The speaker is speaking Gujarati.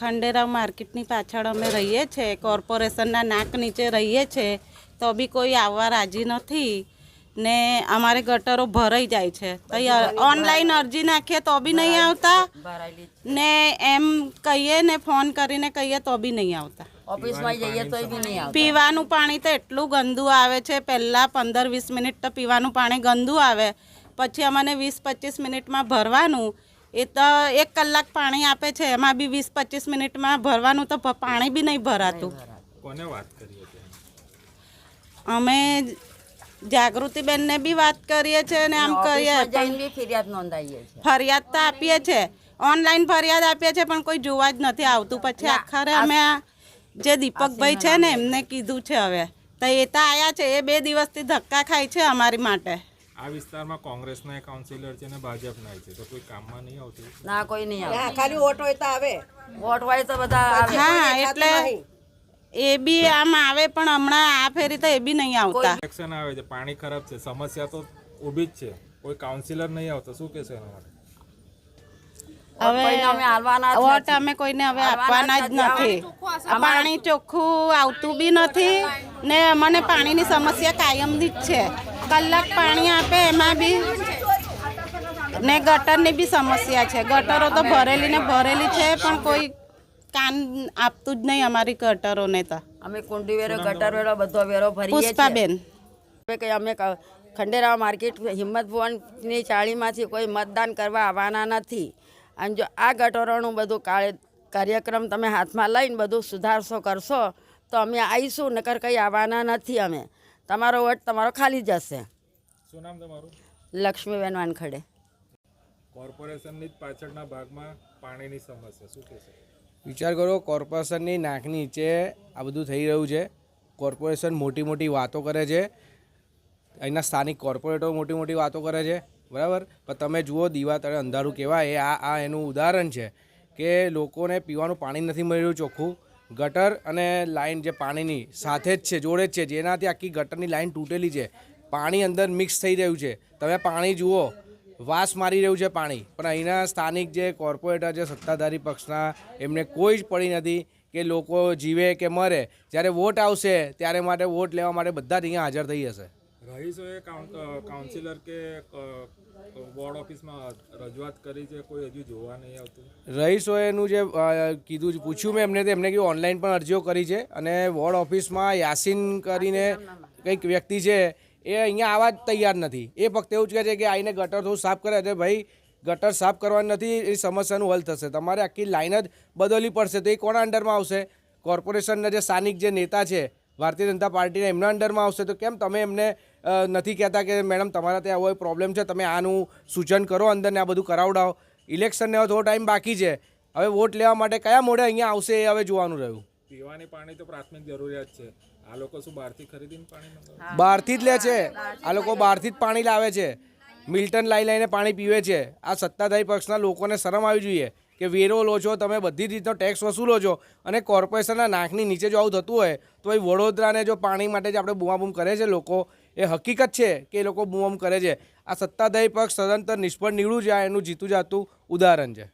ખંડેરાવ માર્કેટની પાછળ અમે રહીએ છીએ, કોર્પોરેશનના નાક નીચે રહીએ છીએ, તો બી કોઈ આવવા રાજી નથી ને અમારે ગટરો ભરાઈ જાય છે. ઓનલાઈન અરજી નાખીએ તો બી નહીં આવતા ને એમ કહીએ ને ફોન કરીને કહીએ તો બી નહીં આવતા. ઓફિસમાં જઈએ તો બી નહીં આવતા. પીવાનું પાણી તો એટલું ગંદુ આવે છે. પહેલાં 15-20 મિનિટ તો પીવાનું પાણી ગંદુ આવે, પછી અમને 20-25 મિનિટમાં ભરવાનું. એ તો 1 કલાક પાણી આપે છે, એમાં બી 20-25 મિનિટમાં ભરવાનું, તો પાણી બી નહીં ભરાતું. કોને વાત કરીએ છીએ? અમે જાગૃતિબેનને બી વાત કરીએ છીએ ને આમ કરીએ, ફરિયાદ નોંધાવીએ છીએ. ફરિયાદ તો આપીએ છીએ, ઓનલાઈન ફરિયાદ આપીએ છીએ, પણ કોઈ જોવા જ નથી આવતું. પછી આખરે અમે જે દીપકભાઈ છે ને એમને કીધું છે, હવે તો એ તો આવ્યા છે, એ 2 દિવસથી ધક્કા ખાય છે અમારી માટે. આ વિસ્તારમાં કોંગ્રેસના કાઉન્સિલર છે ને ભાજપના છે, તો કોઈ કામમાં નહીં આવતું? ના, કોઈ નહીં આવે. ખાલી વોટ હોય તો આવે, વોટ હોય તો બધા આવે. હા, એટલે એ બી આમ આવે, પણ હમણાં આ ફેરી તો એ બી નહીં આવતા. ઇલેક્શન આવે છે, પાણી ખરાબ છે, સમસ્યા તો ઊભી જ છે, કોઈ કાઉન્સિલર નહીં આવતો, શું કહેશો એના માટે? હવે વોટ અમે કોઈને હવે આપવાના જ નથી. પાણી ચોખ્ખું આવતું બી નથી ને અમને પાણીની સમસ્યા કાયમની જ છે. કલાક પાણી આપે એમાં બી ને ગટરની બી સમસ્યા છે. ગટરો તો ભરેલી ને ભરેલી છે, પણ કોઈ કાન આપતું જ નહીં અમારી ગટરોને. તો અમે કુંડી વેરો, ગટર વેરો, બધો વેરો ભરીએ છીએ. પુષ્પાબેન, અમે ખંડેરાવ માર્કેટ હિંમત ભવનની ચાળીમાંથી કોઈ મતદાન કરવા આવવાના નથી. અને જો આ ગટરોનું બધું કાર્યક્રમ તમે હાથમાં લઈને બધું સુધારશો કરશો તો અમે આવીશું, નકર કંઈ આવવાના નથી. અમે તમારો વોટ તમારો ખાલી જશે. શું નામ તમારું? લક્ષ્મીબેન વાનખડે. કોર્પોરેશનની પાછળના ભાગમાં પાણીની સમસ્યા, શું કહેશો? વિચાર કરો, કોર્પોરેશનની નાક નીચે આ બધું થઈ રહ્યું છે. કોર્પોરેશન મોટી મોટી વાતો કરે છે, અહીંના સ્થાનિક કોર્પોરેટરો મોટી મોટી વાતો કરે છે, બરાબર. પણ તમે જુઓ દીવા તળે અંધારું કહેવાય, આ એનું ઉદાહરણ છે કે લોકોને પીવાનું પાણી નથી મળી રહ્યું ચોખ્ખું. ગટર અને લાઇન જે પાણીની સાથે જ છે, જોડે જ છે, જેનાથી આખી ગટરની લાઇન તૂટેલી છે. પાણી અંદર મિક્સ થઈ રહ્યું છે. તમે પાણી જુઓ, વાસ મારી રહ્યું છે પાણી. પણ અહીંના સ્થાનિક જે કોર્પોરેટર છે, સત્તાધારી પક્ષના, એમને કોઈ જ પડી નથી કે લોકો જીવે કે મરે. જ્યારે વોટ આવશે ત્યારે માટે વોટ લેવા માટે બધા જ અહીંયા હાજર થઈ જશે. રહીશોએ કાઉન્સિલર કે વોર્ડ ઓફિસમાં રજૂઆત કરી છે, કોઈ હજુ જોવા નહીં આવતું? રહીશોએનું જે કીધું, પૂછ્યું મેં એમને, તો એમને કીધું ઓનલાઈન પણ અરજીઓ કરી છે. અને વોર્ડ ઓફિસમાં યાસીન કરીને કંઈક વ્યક્તિ છે, એ અહીંયા આવવા જ તૈયાર નથી. એ ફક્ત એવું જ કહે છે કે આવીને ગટર થોડું સાફ કરે. એટલે ભાઈ, ગટર સાફ કરવાની નથી, એ સમસ્યાનું હલ થશે. તમારે આખી લાઈન જ બદલવી પડશે. તો એ કોના અંડરમાં આવશે? કોર્પોરેશનના જે સ્થાનિક જે નેતા છે ભારતીય જનતા પાર્ટીના, એમના અંડરમાં આવશે. તો કેમ તમે એમને નથી કહેતા કે મેડમ તમારા ત્યાં આવો પ્રોબ્લેમ છે, તમે આનું સૂચન કરો અંદરને, આ બધું કરાવડાવો? ઇલેક્શનને હવે થોડો ટાઈમ બાકી છે. હવે વોટ લેવા માટે કયા મોડે અહીંયા આવશે એ હવે જોવાનું રહ્યું. પીવાની પાણી તો પ્રાથમિક જરૂરિયાત છે. આ લોકો શું બહારથી ખરીદીને પાણી? બહારથી જ લે છે આ લોકો, બહારથી જ પાણી લાવે છે. મિલ્ટન લઈને પાણી પીવે છે. આ સત્તાધારી પક્ષના લોકોને શરમ આવી જોઈએ કે વેરો લો છો તમે, બધી રીતનો ટેક્સ વસૂલો છો, અને કોર્પોરેશનના નાકની નીચે જો આવું થતું હોય તો એ વડોદરાને જો પાણી માટે જે આપણે બૂમાબૂમ કરે છે લોકો, એ હકીકત છે કે એ લોકો બૂમાબૂમ કરે છે. આ સત્તાધારી પક્ષ સદંતર નિષ્ફળ નીવડ્યું છે. આ એનું જીતું જાતું ઉદાહરણ છે.